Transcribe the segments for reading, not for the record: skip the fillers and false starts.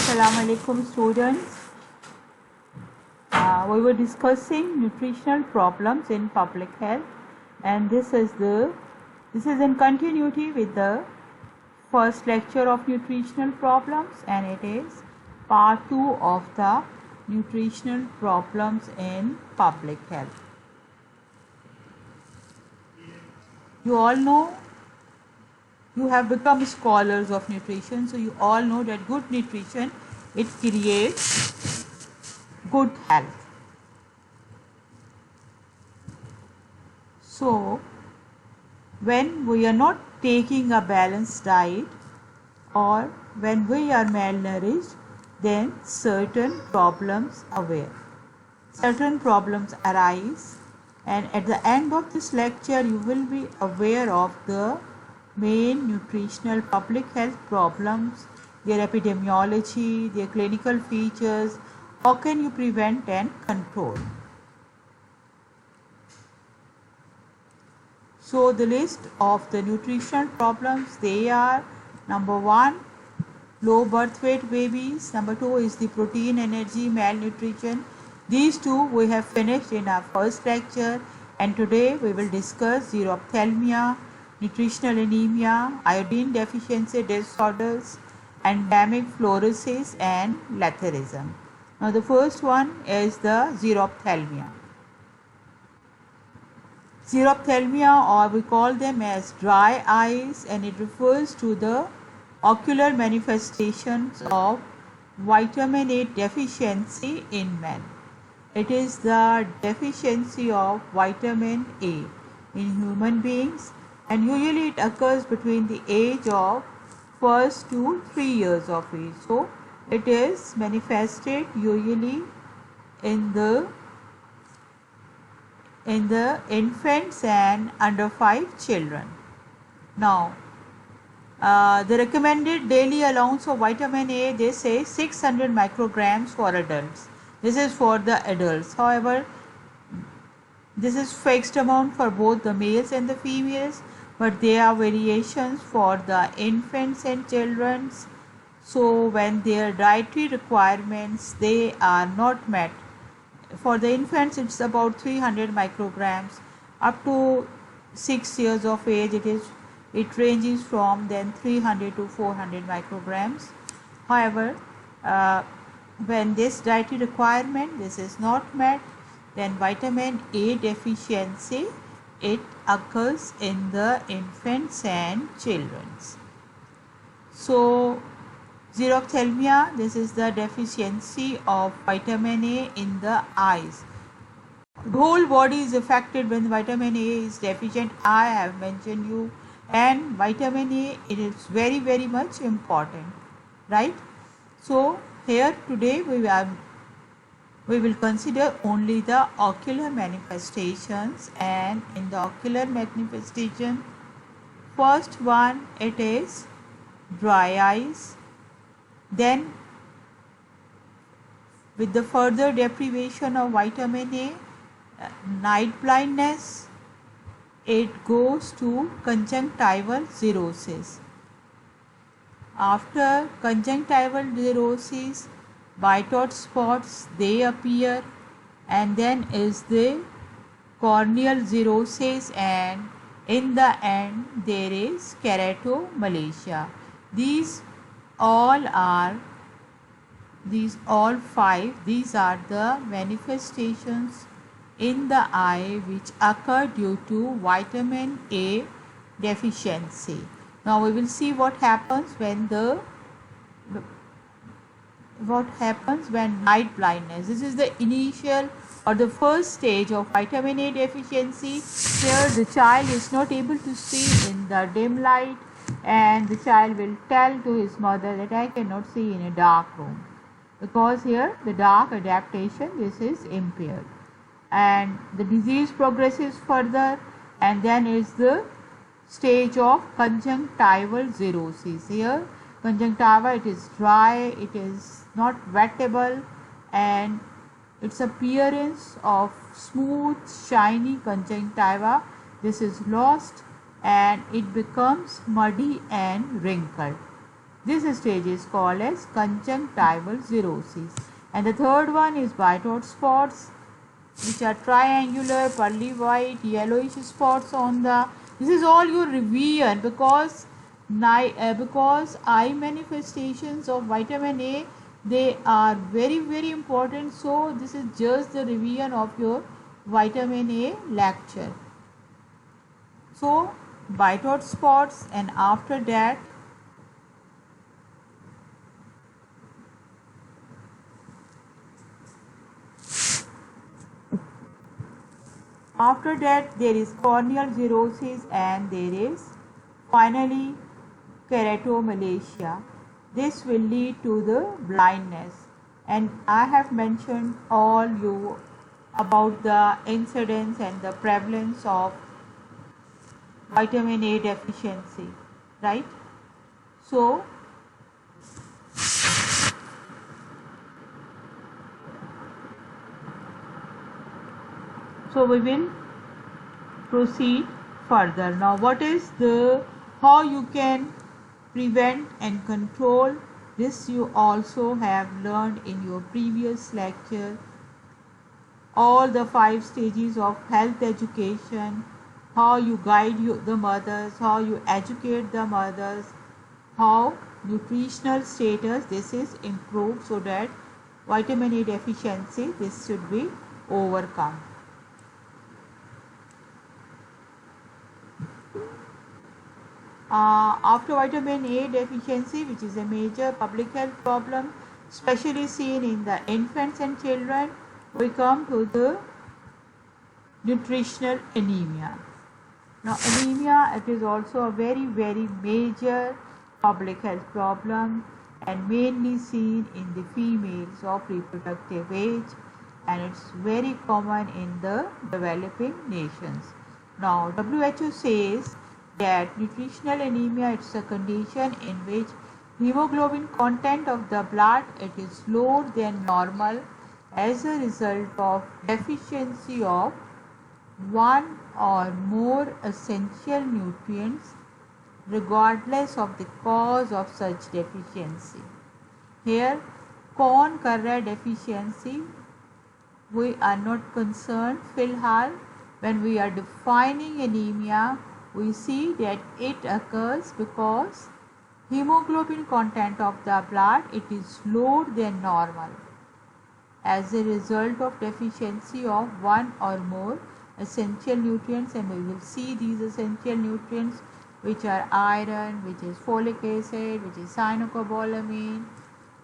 Assalamu alaikum students. We were discussing nutritional problems in public health, and this is in continuity with the first lecture of nutritional problems, and it is part 2 of the nutritional problems in public health. You all know, you have become scholars of nutrition, so you all know that good nutrition, it creates good health. So when we are not taking a balanced diet or when we are malnourished, then certain problems arise, and at the end of this lecture you will be aware of the main nutritional public health problems, their epidemiology, their clinical features, how can you prevent and control. So the list of the nutritional problems, they are: number 1, low birth weight babies; number 2 is the protein energy malnutrition. These two we have finished in our first lecture, and today we will discuss xerophthalmia, nutritional anemia, iodine deficiency disorders, endemic fluorosis and letharism. Now the first one is the xerophthalmia. Xerophthalmia, or we call them as dry eyes, and it refers to the ocular manifestations of vitamin A deficiency in men. It is the deficiency of vitamin A in human beings, and usually it occurs between the age of 1st to 3 years of age. So it is manifested usually in the infants and under 5 children. Now the recommended daily allowance of vitamin A, they say 600 micrograms for adults. This is for the adults. However, this is fixed amount for both the males and the females, but there are variations for the infants and children. So when their dietary requirements, they are not met. For the infants it's about 300 micrograms. Up to 6 years of age it ranges from then 300 to 400 micrograms. However, when this dietary requirement is not met, then vitamin A deficiency, it occurs in the infants and children. So xerophthalmia, this is the deficiency of vitamin A in the eyes. The whole body is affected when vitamin A is deficient. I have mentioned you, and vitamin A, it is very much important, right? So here today we will consider only the ocular manifestations, and in the ocular manifestation, first one, it is dry eyes. Then with the further deprivation of vitamin A, night blindness, it goes to conjunctival xerosis. After conjunctival xerosis, white spots, they appear, and then is the corneal xerosis, and in the end there is keratomalacia. These all 5, these are the manifestations in the eye which occur due to vitamin A deficiency. Now we will see what happens when night blindness. This is the initial or the first stage of vitamin A deficiency. Here the child is not able to see in the dim light, and the child will tell to his mother that I cannot see in a dark room, because here the dark adaptation, this is impaired, and the disease progresses further, and then is the stage of conjunctival xerosis. Here conjunctiva, it is dry, it is not wettable, and its appearance of smooth shiny conjunctiva, this is lost, and it becomes muddy and wrinkled. This stage is called as conjunctival cirrhosis. And the third one is Bitot spots, which are triangular, pearly white, yellowish spots on the. This is all your revision because eye manifestations of vitamin A, they are very important. So this is just the revision of your vitamin A lecture. So Bitot spots, and after that there is corneal cirrhosis, and there is finally keratomalacia. This will lead to the blindness, and I have mentioned all you about the incidence and the prevalence of vitamin A deficiency, right? So we will proceed further. Now what is the how you can prevent and control this? You also have learned in your previous lecture all the 5 stages of health education, how you guide the mothers, how you educate the mothers, how nutritional status this is improved so that vitamin A deficiency this should be overcome. After vitamin A deficiency, which is a major public health problem, especially seen in the infants and children, we come to the nutritional anemia. Now anemia, it is also a very major public health problem and mainly seen in the females of reproductive age, and it's very common in the developing nations. Now WHO says that nutritional anemia, it's a condition in which hemoglobin content of the blood, it is lower than normal as a result of deficiency of one or more essential nutrients regardless of the cause of such deficiency. Here कौन कर रहा है deficiency, we are not concerned फिलहाल. When we are defining anemia, we see that it occurs because hemoglobin content of the blood, it is lower than normal as a result of deficiency of one or more essential nutrients, and we will see these essential nutrients, which are iron, which is folic acid, which is cyanocobalamin.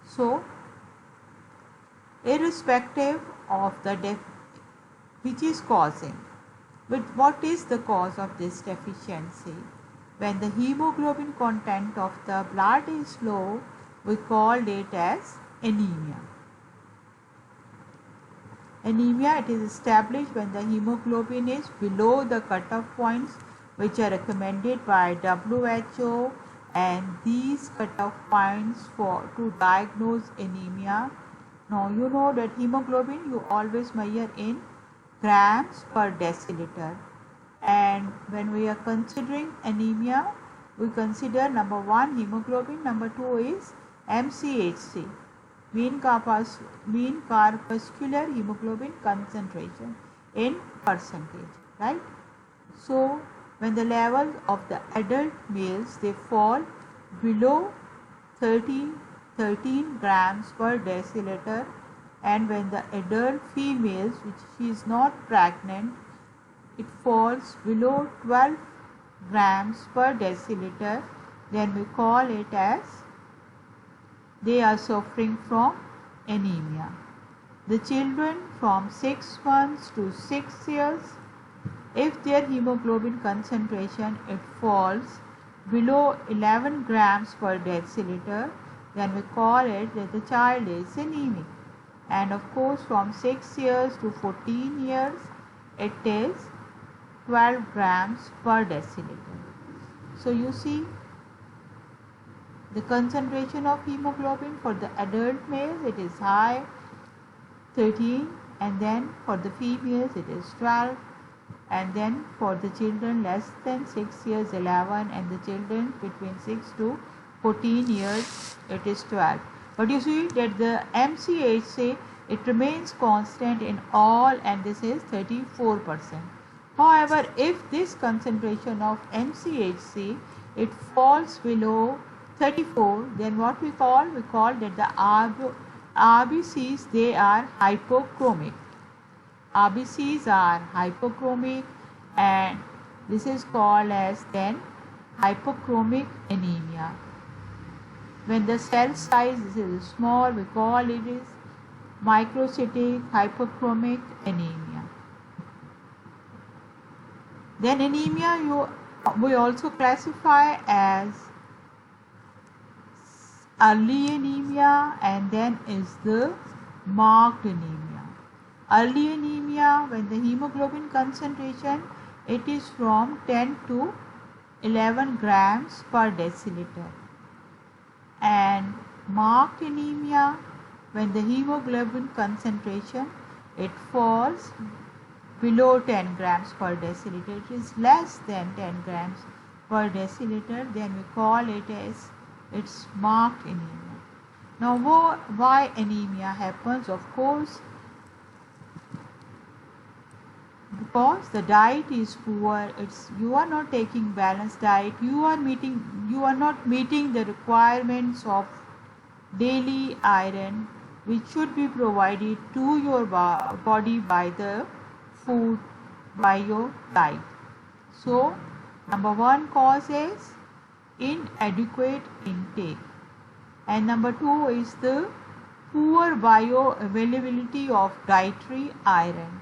So irrespective of the which is causing, but what is the cause of this deficiency? When the hemoglobin content of the blood is low, we call it as anemia. Anemia, it is established when the hemoglobin is below the cutoff points which are recommended by WHO, and these cutoff points to diagnose anemia. Now you know that hemoglobin you always measure in grams per deciliter, and when we are considering anemia, we consider number 1 hemoglobin, number 2 is MCHC, mean corpuscular hemoglobin concentration in percentage, right? So when the levels of the adult males, they fall below 13 grams per deciliter, and when the adult females, which she is not pregnant, it falls below 12 grams per deciliter, then we call it as they are suffering from anemia. The children from 6 months to 6 years, if their hemoglobin concentration it falls below 11 grams per deciliter, then we call it that the child is anemic. And of course from 6 years to 14 years, it is 12 grams per deciliter. So you see the concentration of hemoglobin for the adult males, it is high, 13, and then for the females it is 12, and then for the children less than 6 years, 11, and the children between 6 to 14 years it is 12. But you see that the MCHC, it remains constant in all, and this is 34%. However, if this concentration of MCHC it falls below 34, then what we call that the RBCs, they are hypochromic. RBCs are hypochromic, and this is called as then hypochromic anemia. When the cell size is small, we call it is microcytic hypochromic anemia. Then anemia we also classify as early anemia, and then is the marked anemia. Early anemia, when the hemoglobin concentration it is from 10 to 11 grams per deciliter, and marked anemia, when the hemoglobin concentration it falls below 10 grams per deciliter, it is less than 10 grams per deciliter, then we call it as it's marked anemia. Now why anemia happens? Of course, because the diet is poor, you are not taking balanced diet, you are not meeting the requirements of daily iron which should be provided to your body by the food, by your diet. So number one cause is inadequate intake, and number two is the poor bioavailability of dietary iron.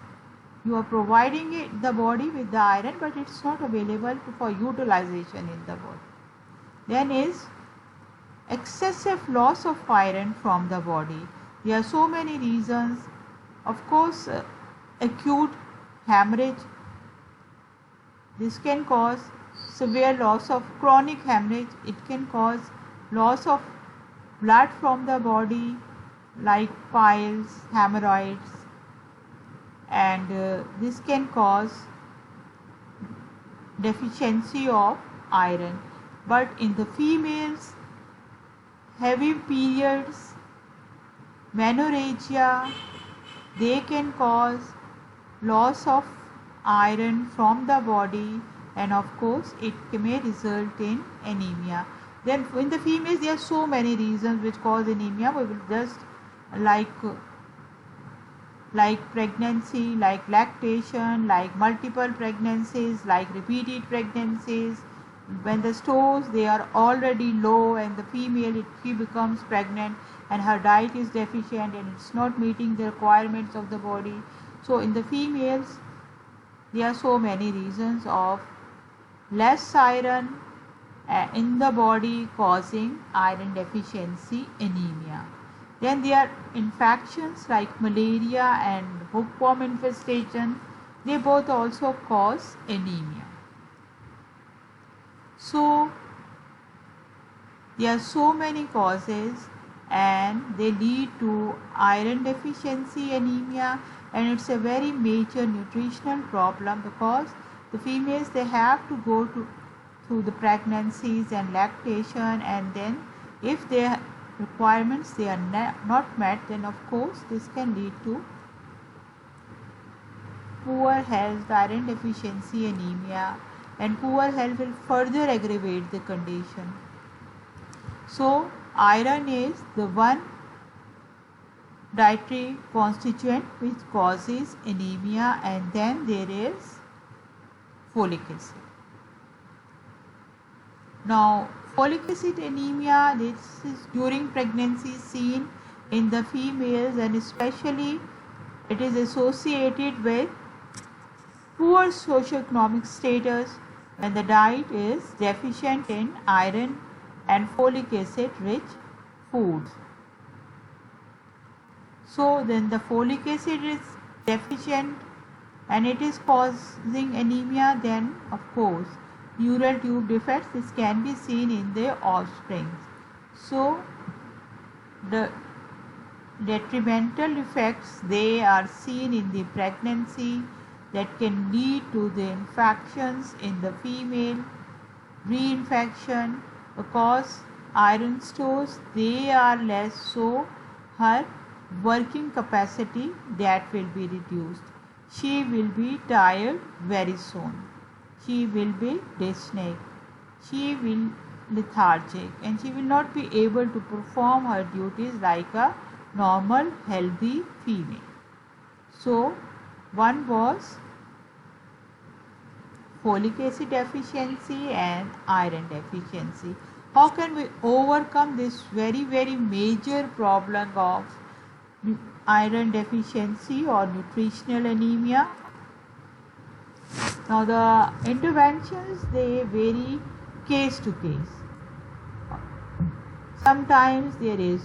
You are providing the body with the iron, but it's not available for utilization in the body. Then is excessive loss of iron from the body. There are so many reasons. Of course, acute hemorrhage, this can cause severe loss of chronic hemorrhage. It can cause loss of blood from the body like piles, hemorrhoids, and this can cause deficiency of iron. But in the females, heavy periods, menorrhagia, they can cause loss of iron from the body, and of course it may result in anemia. Then in the females there are so many reasons which cause anemia. We will just like pregnancy, like lactation, like multiple pregnancies, like repeated pregnancies. When the stores they are already low, and the female she becomes pregnant and her diet is deficient and it's not meeting the requirements of the body. So in the females there are so many reasons of less iron in the body causing iron deficiency anemia. Then there are infections like malaria and hookworm infestation. They both also cause anemia. So there are so many causes, and they lead to iron deficiency anemia, and it's a very major nutritional problem, because the females they have to go through the pregnancies and lactation, and then if their requirements they are not met, then of course this can lead to poor health, iron deficiency anemia, and poor health will further aggravate the condition. So iron is the one dietary constituent which causes anemia, and then there is folic acid. Now folic acid anemia, this is during pregnancy seen in the females, and especially it is associated with poor socioeconomic status, when the diet is deficient in iron and folic acid rich foods. So then the folic acid is deficient and it is causing anemia, then of course neural tube defects, this can be seen in the offspring. So the detrimental effects they are seen in the pregnancy, that can lead to the infections in the female, reinfection, because iron stores, they are less, so her working capacity that will be reduced. She will be tired very soon. She will be dyspneic. She will lethargic, and she will not be able to perform her duties like a normal healthy female. So one was folic acid deficiency and iron deficiency. How can we overcome this very major problem of iron deficiency or nutritional anemia? Now the interventions, they vary case to case. Sometimes there is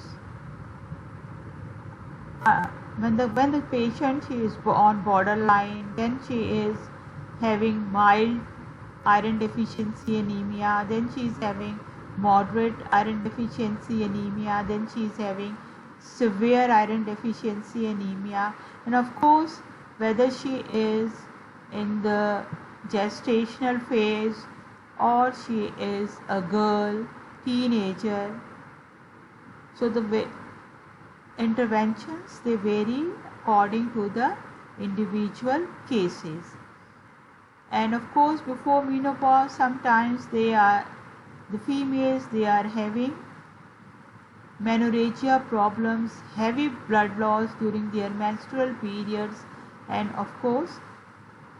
when the patient, she is on borderline, then she is having mild iron deficiency anemia, then she is having moderate iron deficiency anemia, then she is having severe iron deficiency anemia, and of course whether she is in the gestational phase or she is a girl, teenager. So the interventions, they vary according to the individual cases. And of course before menopause, sometimes the females, they are having menorrhagia problems, heavy blood loss during their menstrual periods, and of course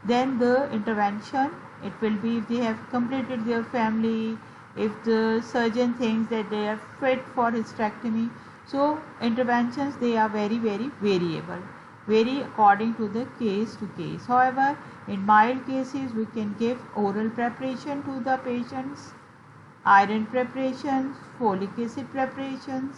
then the intervention, it will be if they have completed their family, if the surgeon thinks that they are fit for hysterectomy. So interventions, they are very variable, vary according to the case to case. However, in mild cases we can give oral preparation to the patients, iron preparations, folic acid preparations,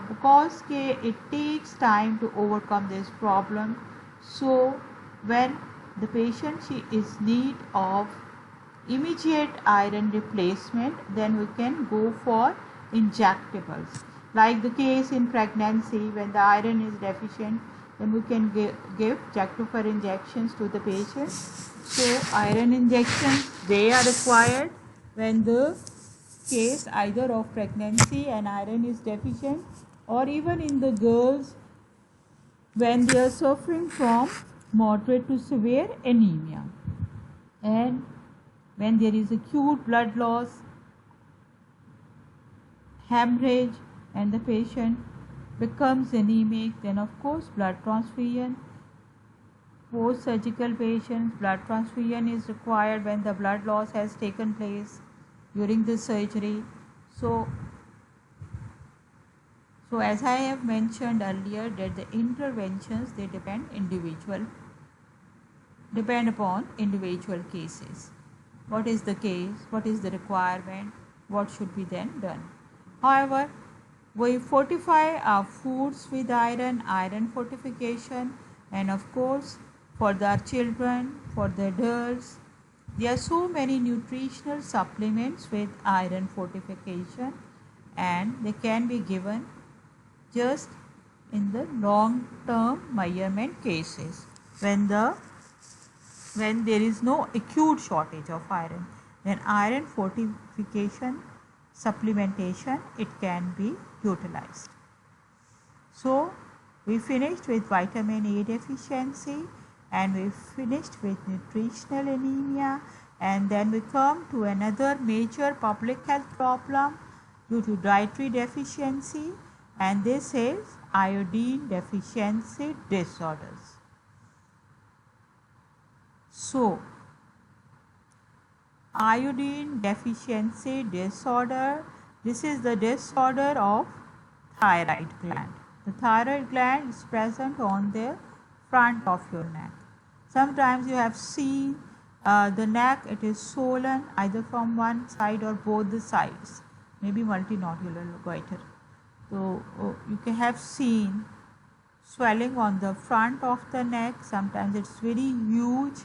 because it takes time to overcome this problem. So when the patient, she is need of immediate iron replacement, then we can go for injectables. Like the case in pregnancy, when the iron is deficient, then we can give Jactopher injections to the patient. So iron injections, they are required when the case either of pregnancy and iron is deficient, or even in the girls when they are suffering from moderate to severe anemia, and when there is acute blood loss, hemorrhage, and the patient becomes anemic, then of course blood transfusion. Post surgical patients, blood transfusion is required when the blood loss has taken place during the surgery. So as I have mentioned earlier, that the interventions, they depend upon individual cases. What is the case? What is the requirement? What should be then done? However, we fortify our foods with iron fortification, and of course for the children, for the adults, there are so many nutritional supplements with iron fortification, and they can be given just in the long term measurement cases, when there is no acute shortage of iron, then iron fortification supplementation, it can be utilized. So we finished with vitamin A deficiency, and we finished with nutritional anemia, and then we come to another major public health problem due to dietary deficiency, and this is iodine deficiency disorders. So iodine deficiency disorder, this is the disorder of thyroid gland. The thyroid gland is present on the front of your neck. Sometimes you have seen the neck, it is swollen either from one side or both the sides, maybe multinodular goiter. So you can have seen swelling on the front of the neck. Sometimes it's very huge,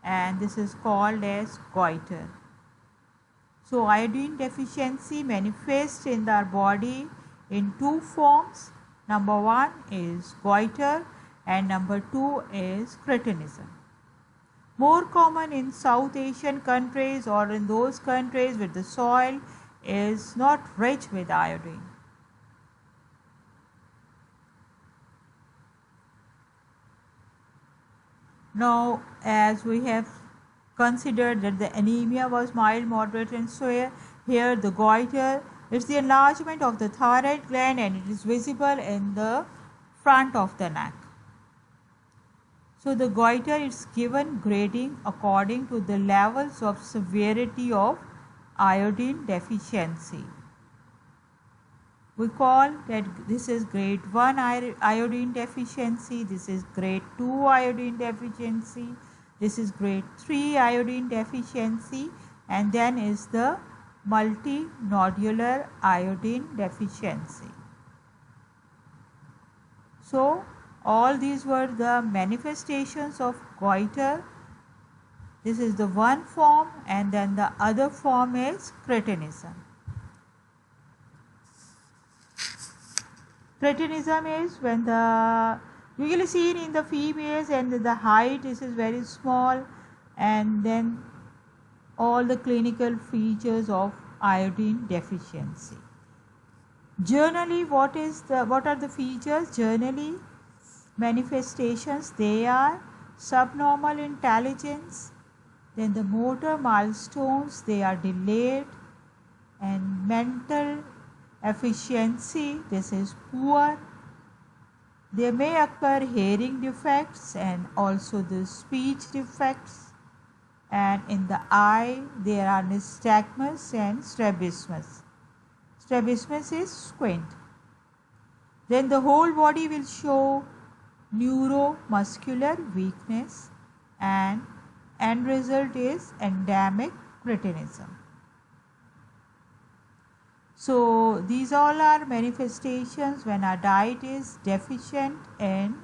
and this is called as goiter. So iodine deficiency manifests in our body in two forms. Number one is goiter, and number two is cretinism. More common in South Asian countries or in those countries where the soil is not rich with iodine. Now, as we have considered that the anemia was mild, moderate and severe, here the goiter is the enlargement of the thyroid gland and it is visible in the front of the neck. So the goiter is given grading according to the levels of severity of iodine deficiency. We call that this is grade 1 iodine deficiency, this is grade 2 iodine deficiency, this is grade 3 iodine deficiency, and then is the multinodular iodine deficiency. So all these were the manifestations of goiter. This is the one form, and then the other form is cretinism. Cretinism is when the usually seen in the females, and the height is very small, and then all the clinical features of iodine deficiency. Generally, what are the features? Generally, manifestations, they are subnormal intelligence, then the motor milestones, they are delayed, and mental efficiency, this is poor. There may occur hearing defects and also the speech defects, and in the eye there are nystagmus and strabismus. Strabismus is squint. Then the whole body will show neuromuscular weakness, and end result is endemic cretinism. So these all are manifestations when our diet is deficient in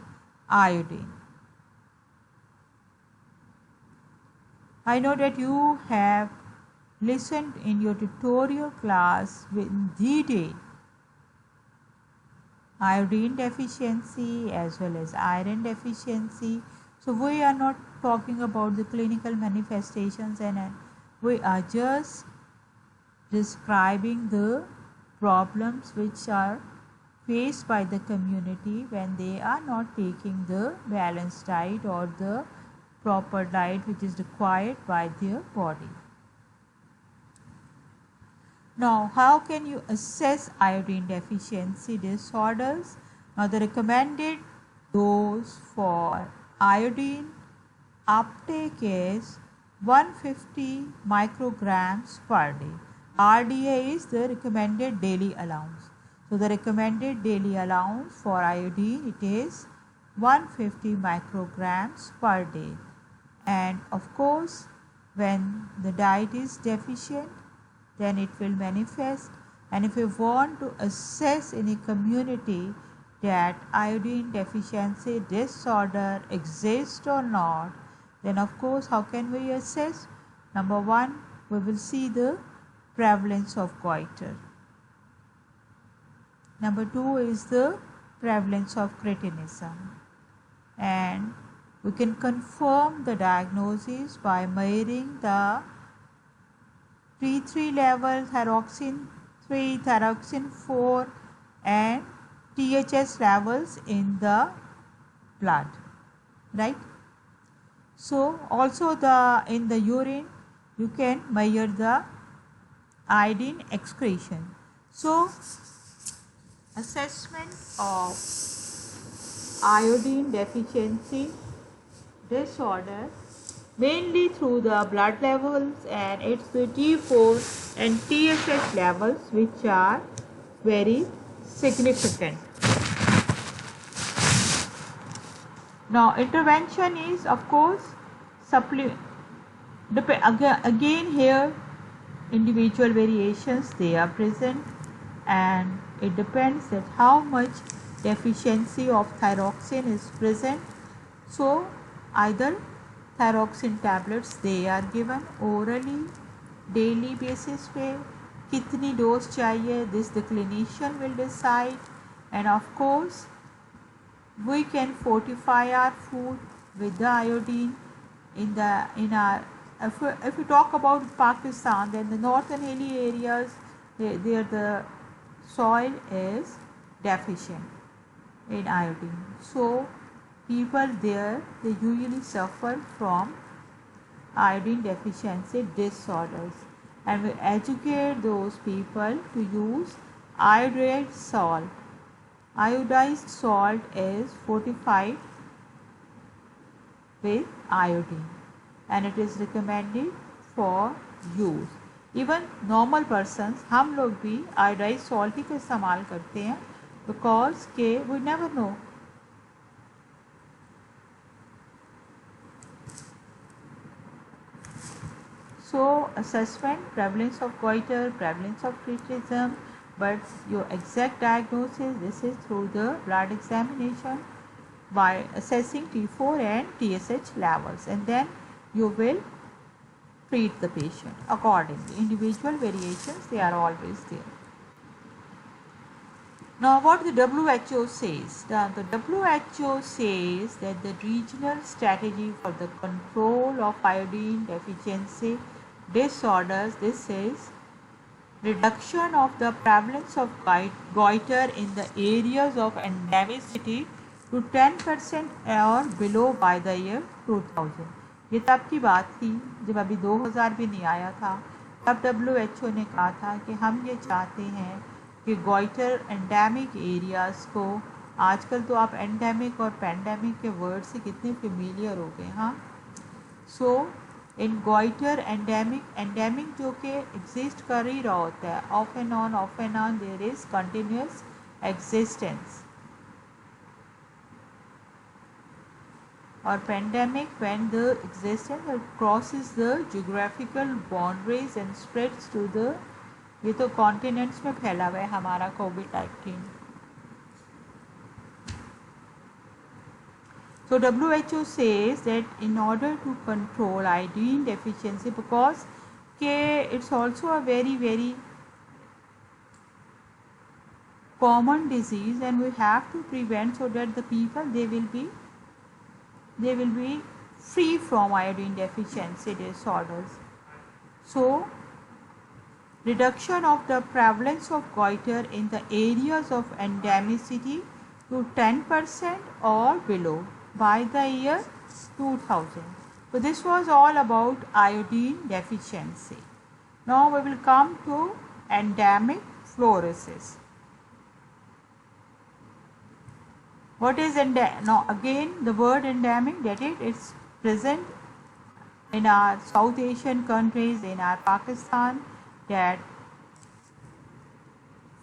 iodine. I know that you have listened in your tutorial class in detail iodine deficiency as well as iron deficiency. So we are not talking about the clinical manifestations, and we are just describing the problems which are faced by the community when they are not taking the balanced diet or the proper diet which is required by their body. Now, how can you assess iodine deficiency disorders? Now, the recommended dose for iodine uptake is 150 micrograms per day. RDA is the recommended daily allowance. So the recommended daily allowance for iodine, it is 150 micrograms per day. And of course, when the diet is deficient, then it will manifest. And if we want to assess in a community that iodine deficiency disorder exists or not, then of course how can we assess? Number one, we will see the prevalence of goiter. Number two is the prevalence of cretinism. And we can confirm the diagnosis by measuring the T3 level, thyroxine 3, thyroxine 4 and THS levels in the blood, right? So also in the urine you can measure the iodine excretion. So assessment of iodine deficiency disorder mainly through the blood levels, and it's the T4 and TSH levels which are very significant. Now intervention is of course again here individual variations they are present, and it depends that how much deficiency of thyroxine is present. So either thyroxine tablets they are given orally daily basis पे कितनी dose चाहिए, this the clinician will decide. And of course we can fortify our food with the iodine in our if we talk about Pakistan, then the northern hilly areas there the soil is deficient in iodine. So people there, they usually suffer from iodine deficiency disorders, and we educate those people to use iodized salt. Iodized salt is fortified with iodine and it is recommended for use. Even normal persons, हम लोग भी iodized salt ही का इस्तेमाल करते हैं because के we never know. So assessment, prevalence of goiter, prevalence of criticism, but your exact diagnosis, this is through the blood examination by assessing T4 and TSH levels, and then you will treat the patient accordingly. Individual variations, they are always there. Now what the WHO says? The WHO says that the regional strategy for the control of iodine deficiency disorders, this is reduction of the prevalence of goiter in the areas of endemicity to 10% or below by the year 2000. ये तब की बात थी जब अभी 2000 भी नहीं आया था. तब WHO ने कहा था कि हम ये चाहते हैं कि गोइटर एंडेमिक एरियाज़ को, आजकल तो आप एंडेमिक और पैंडेमिक के वर्ड से कितने फेमिलियर हो गए. हाँ, सो इन गोइटर एंडेमिक जो कि एग्जिस्ट कर ही रहा होता है, off and on there is continuous existence. और pandemic when the existence crosses the geographical boundaries and spreads to the, ये तो कॉन्टिनेंट्स में फैला हुआ है हमारा कोविड-19. So WHO says that in order to control iodine deficiency, because it's also a very common disease and we have to prevent so that the people they will be free from iodine deficiency disorders. So reduction of the prevalence of goiter in the areas of endemicity to 10% or below by the year 2000. So this was all about iodine deficiency. Now we will come to endemic fluorosis. What is endemic? Now again the word endemic, that is present in our South Asian countries, in our Pakistan, that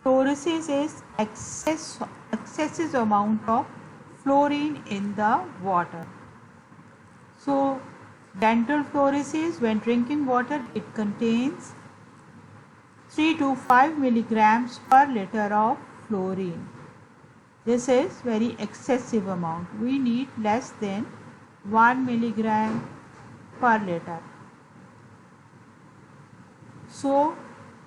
fluorosis is excessive amount of fluorine in the water. So dental fluorosis, when drinking water, it contains 3 to 5 milligrams per liter of fluorine. This is very excessive amount. We need less than 1 milligram per liter. So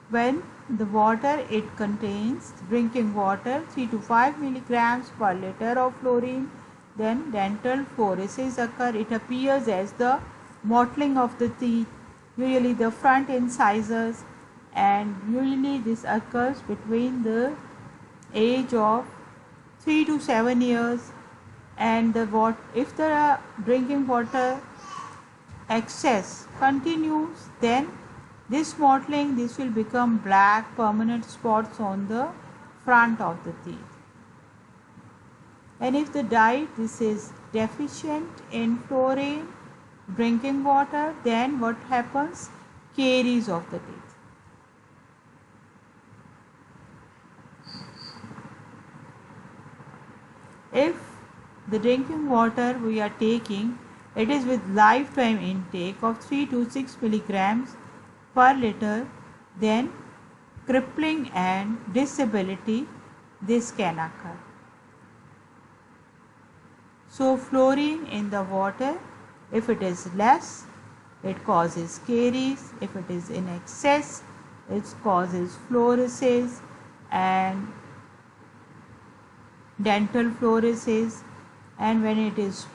when the water, it contains, drinking water, 3 to 5 milligrams per liter of fluorine, then dental fluorosis occur. It appears as the mottling of the teeth, usually the front incisors, and usually this occurs between the age of 3 to 7 years. And if the drinking water excess continues, then this mottling, this will become black permanent spots on the front of the teeth. And if the diet, this is deficient in fluorine, drinking water, then what happens? Caries of the teeth. If the drinking water we are taking, it is with lifetime intake of 3 to 6 milligrams per liter, then crippling and disability, this can occur. So fluorine in the water, if it is less, it causes caries. If it is in excess, it causes fluorosis and dental fluorosis. And when it is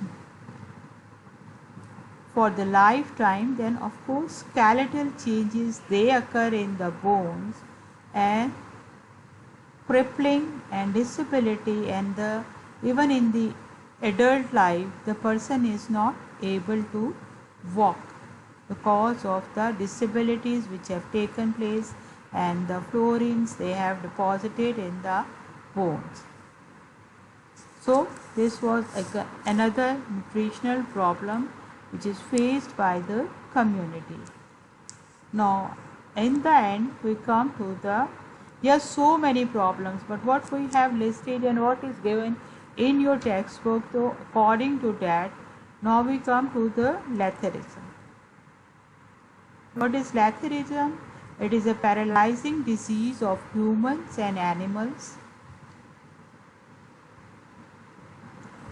for the lifetime, then of course skeletal changes, they occur in the bones, and crippling and disability, and even in the adult life the person is not able to walk because of the disabilities which have taken place and the fluorines they have deposited in the bones. So this was another nutritional problem which is faced by the community. Now in the end we come to the, yes, so many problems, but what we have listed and what is given in your textbook, so according to that, now we come to the letharism. What is letharism? It is a paralyzing disease of humans and animals.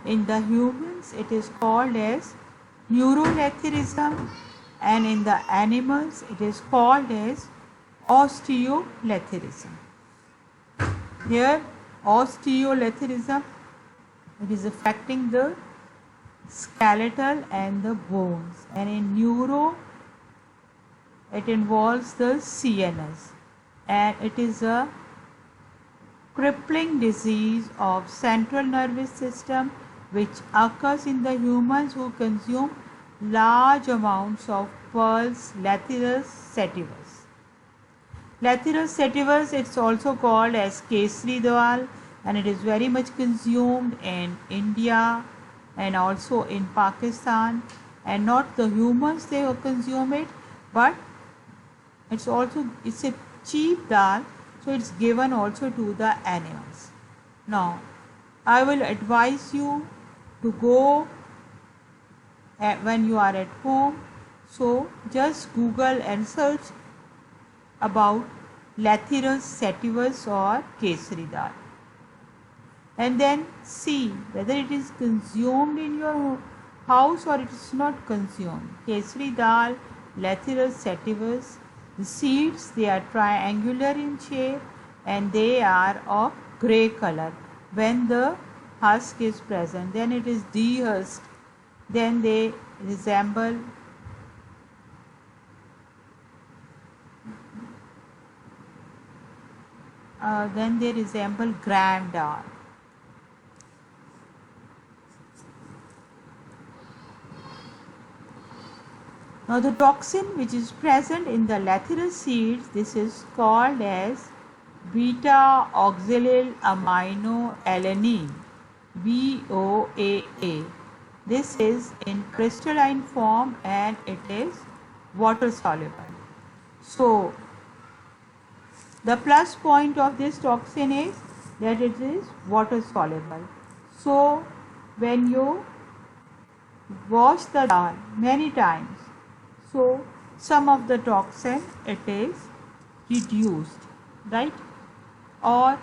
In the humans it is called as neuroletharism, and in the animals it is called as osteoletharism. Here osteoletharism, it is affecting the skeletal and the bones, and in neuro it involves the CNS, and it is a crippling disease of central nervous system which occurs in the humans who consume large amounts of Pulse Lathyrus sativus. Lathyrus sativus, it's also called as kesari dal, and it is very much consumed in India and also in Pakistan, and not the humans they consume it, but it's a cheap dal, so it's given also to the animals. Now I will advise you to go when you are at home, so just Google and search about Lathyrus sativus or kesari dal, and then see whether it is consumed in your house or it is not consumed. Kesari dal, Lathyrus sativus, the seeds, they are triangular in shape and they are of grey color. When the husk is present, then it is dehusked, then they resemble gram dal. Now the toxin which is present in the Lathyrus seeds, this is called as beta oxalyl aminoalanine, BOAA. This is in crystalline form and it is water soluble. So the plus point of this toxin is that it is water soluble. So when you wash the dal many times, so some of the toxin it is reduced, right? Or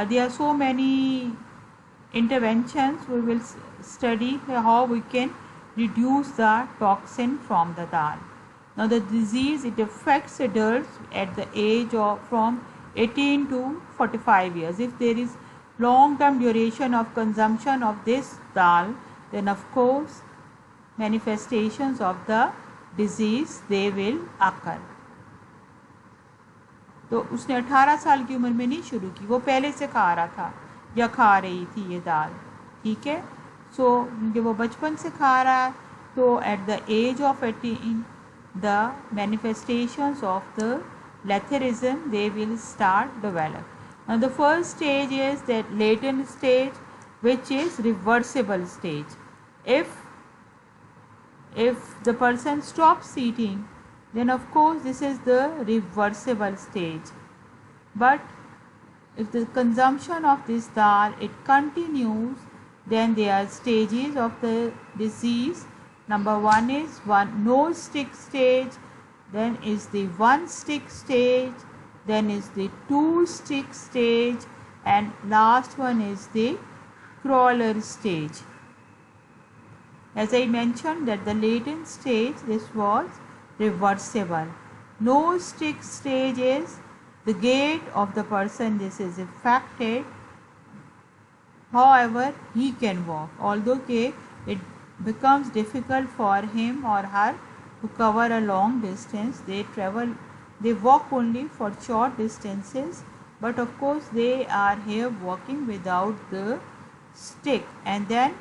there are so many interventions we will study how we can reduce the toxin from the dal. Now the disease, it affects adults at the age of from 18 to 45 years. If there is long term duration of consumption of this dal, then of course manifestations of the disease they will occur. तो उसने 18 साल की उम्र में नहीं शुरू की, वो पहले से खा रहा था या खा रही थी ये दाल, ठीक है. सो जब वो बचपन से खा रहा है तो at the age of 18 the manifestations of the letharism they will start develop. Now the first stage is that latent stage, which is reversible stage. If the person stops eating, then of course this is the reversible stage. But if the consumption of this dal it continues, then there are stages of the disease. Number one is no stick stage, then is the 1 stick stage, then is the 2 stick stage, and last one is the crawler stage. As I mentioned that the latent stage, this was reversible. No stick stage is the gait of the person this is affected, however he can walk, although it becomes difficult for him or her to cover a long distance. They travel They walk only for short distances, but of course they are here walking without the stick, and then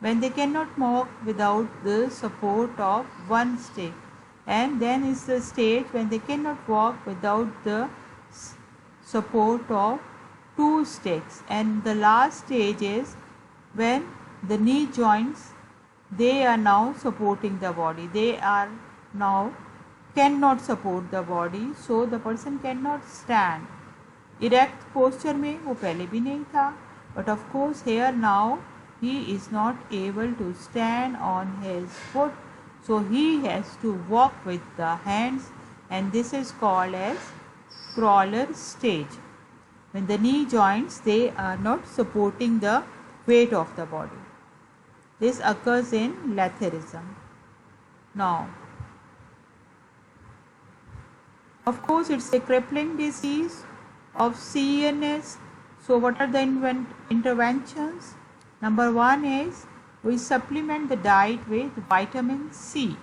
when they cannot walk without the support of one stick, and then is the stage when they cannot walk without the support of two sticks, and the last stage is when the knee joints, they are now supporting the body, they are now cannot support the body, so the person cannot stand. Erect posture में वो पहले भी नहीं था, but of course here now he is not able to stand on his foot, so he has to walk with the hands, and this is called as crawler stage. When the knee joints, they are not supporting the weight of the body. This occurs in Lathyrusm. Now, of course, it's a crippling disease of CNS. So, what are the interventions? Number one is we supplement the diet with vitamin C.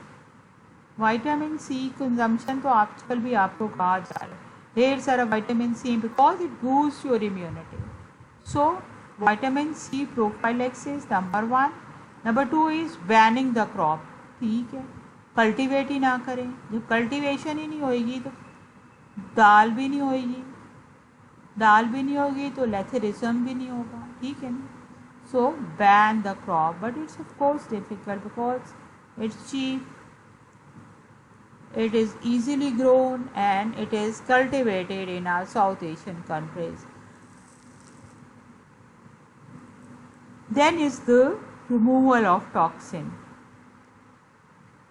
Vitamin C consumption तो आजकल भी आपको कहा जा रहा है, ढेर सारा vitamin C because it boosts your immunity. So, vitamin C prophylaxis number one. Number two is banning the crop. ठीक है, कल्टिवेट ही ना करें. जब कल्टिवेशन ही नहीं होगी तो दाल भी नहीं होगी, दाल भी नहीं होगी तो लैथरिज्म भी नहीं होगा. ठीक है ना. So ban the crop, but it's of course difficult because it's cheap, it is easily grown, and it is cultivated in our South Asian countries. Then is the removal of toxin.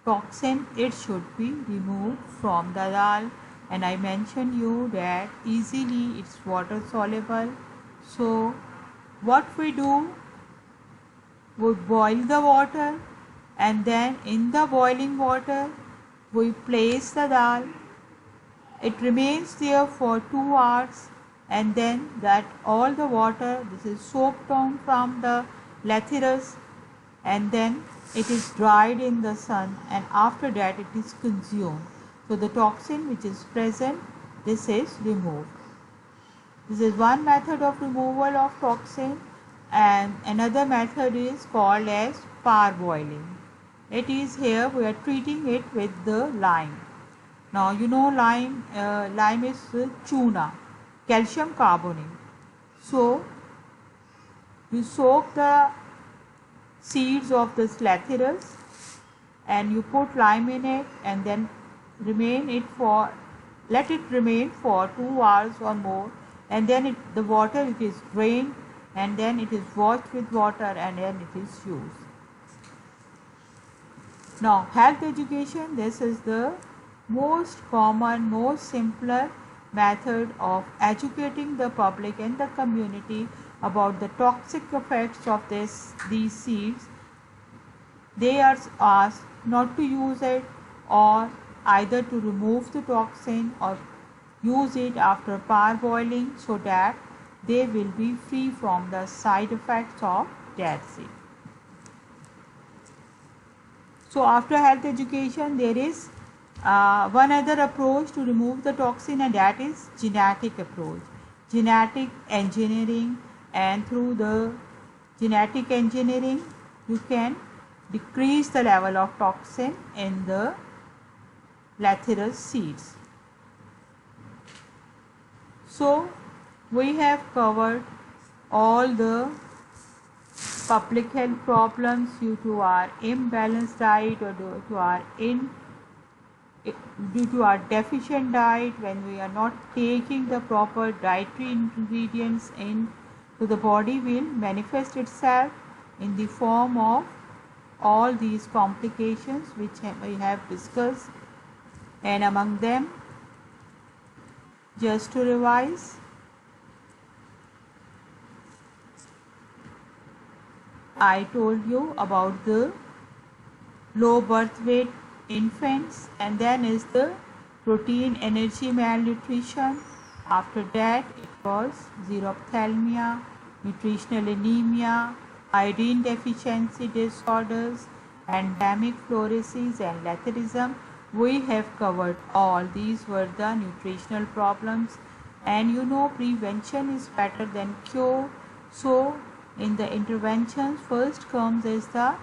Toxin, it should be removed from the dal, and I mentioned you that easily it's water soluble. So what we do, we boil the water, and then in the boiling water we place the dal. It remains there for 2 hours, and then that all the water, this is soaked down from the lathyrus, and then it is dried in the sun, and after that it is consumed. So the toxin which is present, this is removed. This is one method of removal of toxin, and another method is called as parboiling. It is here we are treating it with the lime. Now you know lime, lime is chuna, calcium carbonate. So you soak the seeds of this lathyrus and you put lime in it, and then let it remain for 2 hours or more, and then the water it is drained, and then it is washed with water, and then it is used. Now health education, this is the most common, most simpler method of educating the public and the community about the toxic effects of these seeds. They are asked not to use it, or either to remove the toxin or use it after parboiling, so that they will be free from the side effects of that seed. So after health education, there is one other approach to remove the toxin, and that is genetic approach, genetic engineering. And through the genetic engineering you can decrease the level of toxin in the lathyrus seeds. So we have covered all the public health problems due to our imbalanced diet, or due to our deficient diet, when we are not taking the proper dietary ingredients in. So the body will manifest itself in the form of all these complications which we have discussed, and among them, just to revise, I told you about the low birth weight infants, and then is the protein energy malnutrition. After that it was xerophthalmia, nutritional anemia, iodine deficiency disorders, endemic fluorescence, and lathyrusm. we have covered all. These were the nutritional problems, and you know prevention is better than cure. So in the interventions, first comes is the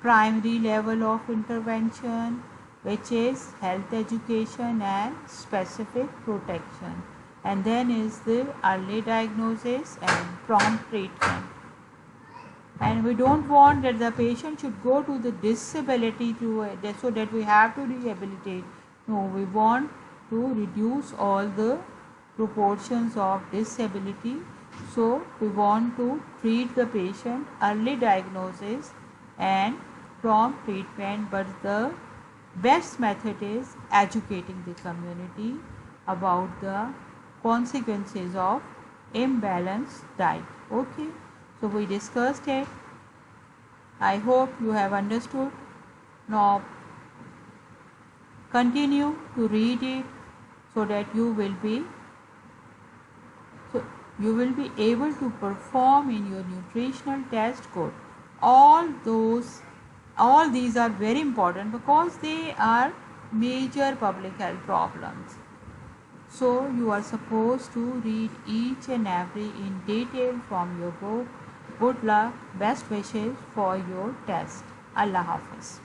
primary level of intervention, which is health education and specific protection, and then is the early diagnosis and prompt treatment. And we don't want that the patient should go to the disability so that we have to rehabilitate. No, we want to reduce all the proportions of disability. So we want to treat the patient, early diagnosis and prompt treatment, but the best method is educating the community about the consequences of imbalanced diet. Okay, so we discussed it. I hope you have understood. Now continue to read it so that you will be able to perform in your nutritional test good. All these are very important because they are major public health problems. So you are supposed to read each and every in detail from your book. Good luck, best wishes for your test. Allah Hafiz.